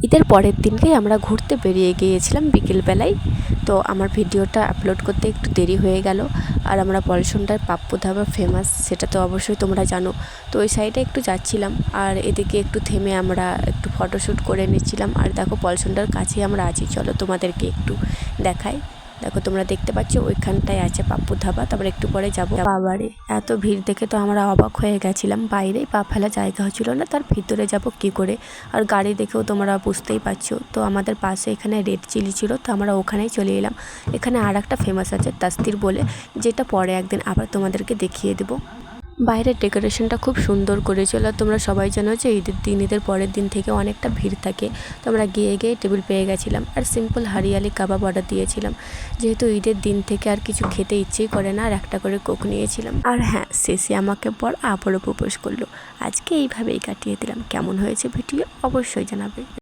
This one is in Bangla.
ঈদের পরের দিনকেই আমরা ঘুরতে বেরিয়ে গিয়েছিলাম বিকেলবেলায়। তো আমার ভিডিওটা আপলোড করতে একটু দেরি হয়ে গেল। আর আমরা পলসনটার পাপ্পু ধাবা ফেমাস, সেটা তো অবশ্যই তোমরা জানো। তো ওই সাইডে একটু যাচ্ছিলাম, আর এদিকে একটু থেমে আমরা একটু ফটোশ্যুট করে নিচ্ছিলাম। আর দেখো পলসনটার কাছেই আমরা আছি, চলো তোমাদেরকে একটু দেখাই। দেখো তোমরা দেখতে পাচ্ছ ওইখানটায় আছে পাপ্পু ধাবা। তারপর একটু পরে যাবো। বাবারে এত ভিড় দেখে তো আমরা অবাক হয়ে গেছিলাম, বাইরেই পা ফেলা জায়গা হচ্ছিল না, তার ভিতরে যাব কি করে। আর গাড়ি দেখেও তোমরা বুঝতেই পারছো। তো আমাদের পাশে এখানে রেড চিলি ছিল, তো আমরা ওখানেই চলে এলাম। এখানে আর একটা ফেমাস আছে তাস্তির বলে, যেটা পরে একদিন আবার তোমাদেরকে দেখিয়ে দেবো। বাইরের ডেকোরেশনটা খুব সুন্দর করেছিল। আর তোমরা সবাই জানো যে ঈদের পরের দিন থেকে অনেকটা ভিড় থাকে। তো আমরা গিয়ে টেবিল পেয়ে গেছিলাম, আর সিম্পল হারিয়ালি কাবাব অর্ডার দিয়েছিলাম, যেহেতু ঈদের দিন থেকে আর কিছু খেতে ইচ্ছেই করে না। আর একটা করে কোক নিয়েছিলাম। আর হ্যাঁ, শেষে আমাকে পর আবারও প্রপোজ করলো। আজকে এইভাবেই কাটিয়ে দিলাম। কেমন হয়েছে ভিডিও অবশ্যই জানাবে।